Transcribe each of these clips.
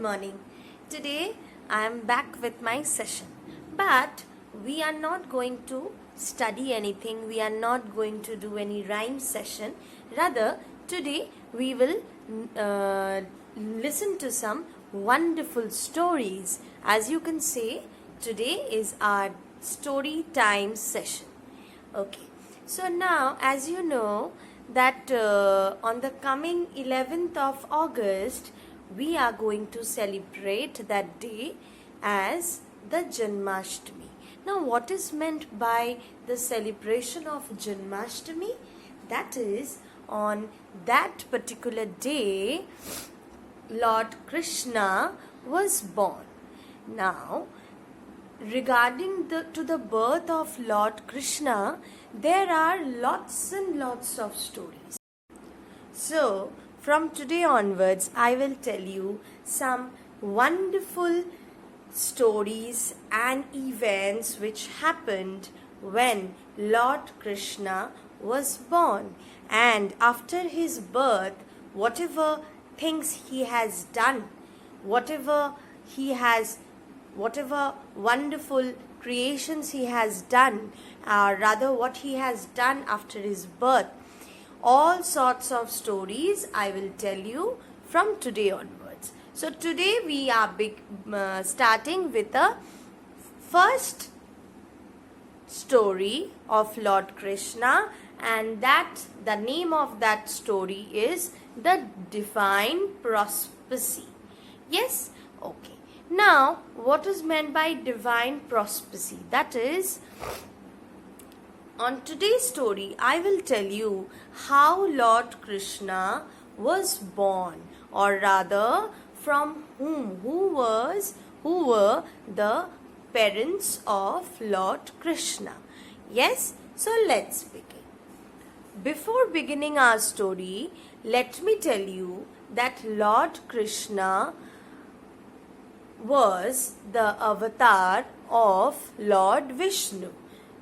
morning. Today I am back with my session. But we are not going to study anything. We are not going to do any rhyme session. Rather, today we will listen to some wonderful stories. As you can say, today is our story time session. Okay. So now, as you know, that on the coming 11th of August, we are going to celebrate that day as the Janmashtami. Now, what is meant by the celebration of Janmashtami? That is, on that particular day, Lord Krishna was born. Now, regarding the birth of Lord Krishna, there are lots and lots of stories. So, from today onwards, I will tell you some wonderful stories and events which happened when Lord Krishna was born. And after his birth, whatever things he has done, whatever wonderful creations he has done, rather what he has done after his birth, all sorts of stories I will tell you from today onwards. So today we are starting with the first story of Lord Krishna, and the name of that story is the Divine Prophecy. Yes? Okay. Now, what is meant by divine prophecy? That is, on today's story, I will tell you how Lord Krishna was born, or rather, from whom, who were the parents of Lord Krishna. Yes, so let's begin. Before beginning our story, let me tell you that Lord Krishna was the avatar of Lord Vishnu.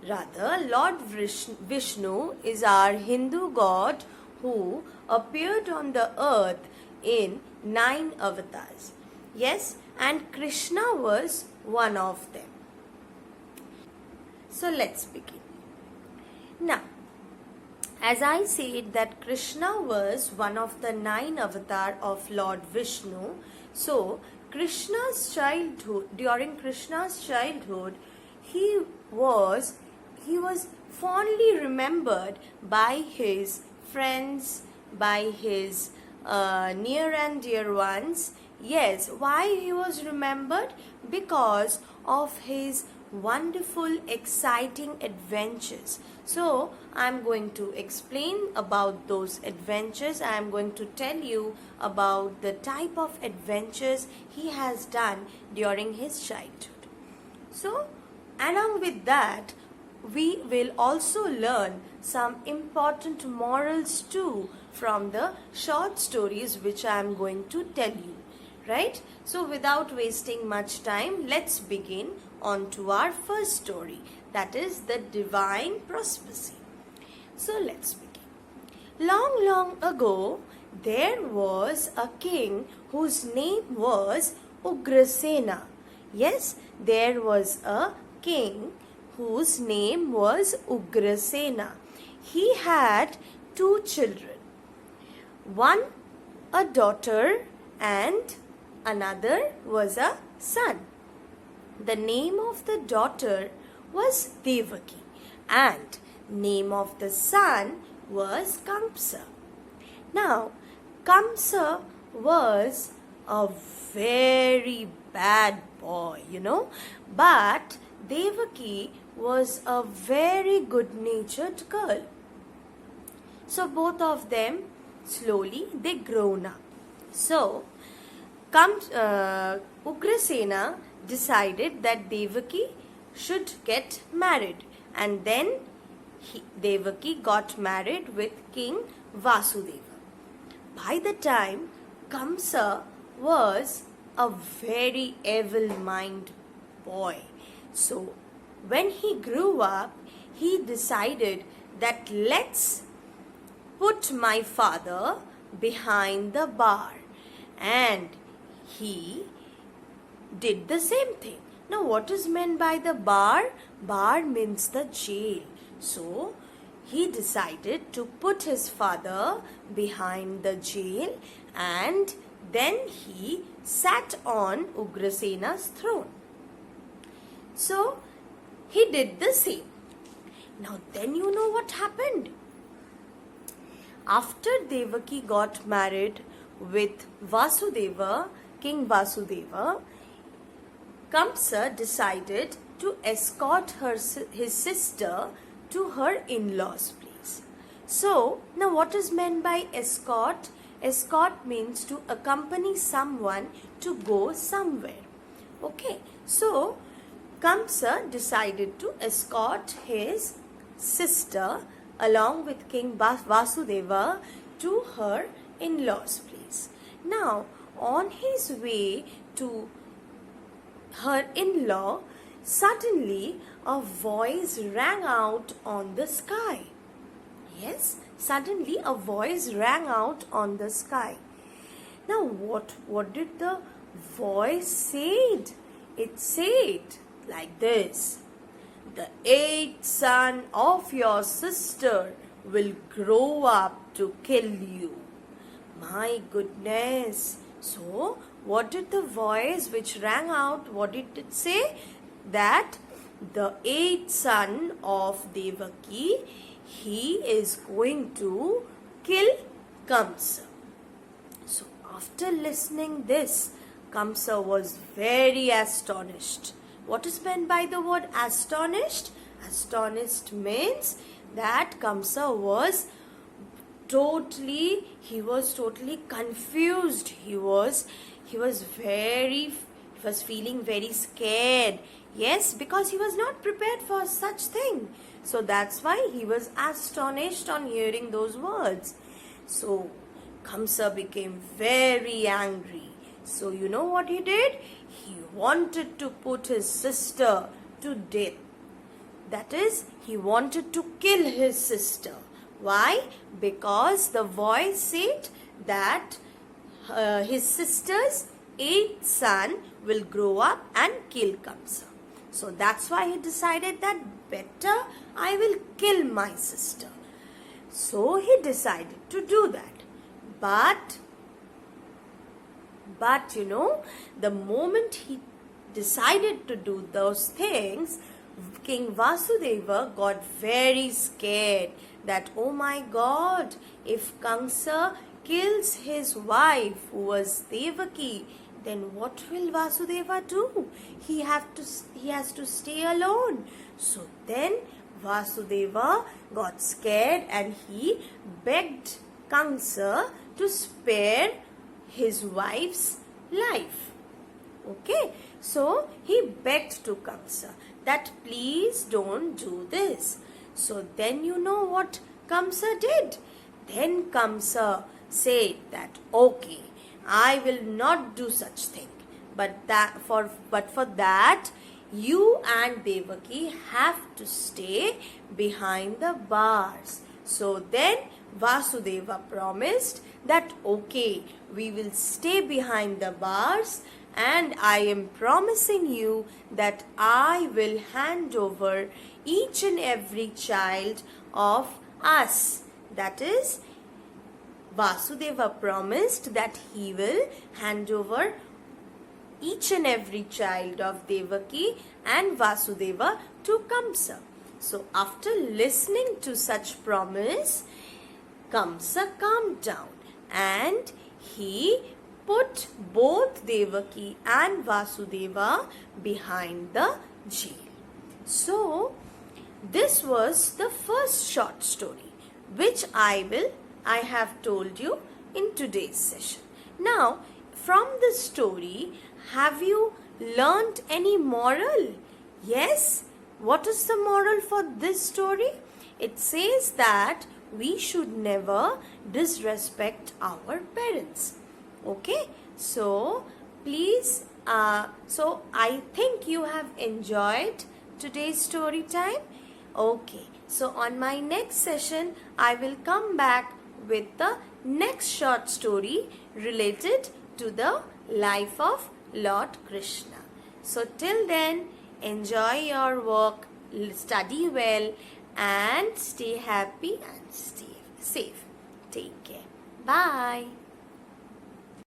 Rather, Lord Vishnu is our Hindu god who appeared on the earth in 9 avatars. Yes, and Krishna was one of them. So let's begin. Now, as I said that Krishna was one of the 9 avatars of Lord Vishnu, so during Krishna's childhood, he was fondly remembered by his friends, by his near and dear ones. Yes, why he was remembered? Because of his wonderful, exciting adventures. So, I am going to explain about those adventures. I am going to tell you about the type of adventures he has done during his childhood. So, along with that, we will also learn some important morals too from the short stories which I am going to tell you. Right? So, without wasting much time, let's begin on to our first story. That is the Divine Prophecy. So, let's begin. Long, long ago, there was a king whose name was Ugrasena. Yes, there was a king whose name was Ugrasena. He had 2 children. One a daughter and another was a son. The name of the daughter was Devaki and name of the son was Kamsa. Now, Kamsa was a very bad boy, but Devaki was a very good-natured girl. So both of them slowly they grown up. So Ugrasena decided that Devaki should get married, and then Devaki got married with King Vasudeva. By the time Kamsa was a very evil-minded boy. So when he grew up, he decided that let's put my father behind the bar, and he did the same thing. Now what is meant by the bar? Bar means the jail. So he decided to put his father behind the jail, and then he sat on Ugrasena's throne. So he did the same. Now then you know what happened. After Devaki got married with Vasudeva, King Vasudeva, Kamsa decided to escort his sister to her in-laws' place. So, now what is meant by escort? Escort means to accompany someone to go somewhere. Okay, so Kamsa decided to escort his sister along with King Vasudeva to her in-laws' place. Now, on his way to her in-law, suddenly a voice rang out on the sky. Yes, suddenly a voice rang out on the sky. Now, what did the voice say? It said like this: the 8th son of your sister will grow up to kill you. My goodness. So, what did the voice which rang out, what did it say? That the 8th son of Devaki, he is going to kill Kamsa. So, after listening this, Kamsa was very astonished. What is meant by the word astonished? Astonished means that Kamsa was totally confused. He was feeling very scared. Yes, because he was not prepared for such thing. So that's why he was astonished on hearing those words. So Kamsa became very angry. So you know what he did? He wanted to put his sister to death. That is, he wanted to kill his sister. Why? Because the voice said that his sister's 8th son will grow up and kill Kamsa. So that's why he decided that better I will kill my sister. So he decided to do that. But you know, the moment he decided to do those things, King Vasudeva got very scared that, oh my God, if Kamsa kills his wife who was Devaki, then what will Vasudeva do? He has to stay alone. So then Vasudeva got scared and he begged Kamsa to spare his wife's life. Okay, so he begged to Kamsa that please don't do this. So then you know what Kamsa did? Then Kamsa said that okay, I will not do such thing. But for that you and Devaki have to stay behind the bars. So then Vasudeva promised that okay, we will stay behind the bars, and I am promising you that I will hand over each and every child of us. That is, Vasudeva promised that he will hand over each and every child of Devaki and Vasudeva to Kamsa. So after listening to such promise, Kamsa calmed down and he put both Devaki and Vasudeva behind the jail. So this was the first short story which I have told you in today's session. Now, from the story, have you learnt any moral? Yes? What is the moral for this story? It says that we should never disrespect our parents. Okay? So, please, so I think you have enjoyed today's story time. Okay. So, on my next session, I will come back with the next short story related to the life of Lord Krishna. So till then, enjoy your work, study well, and stay happy and stay safe. Take care. Bye.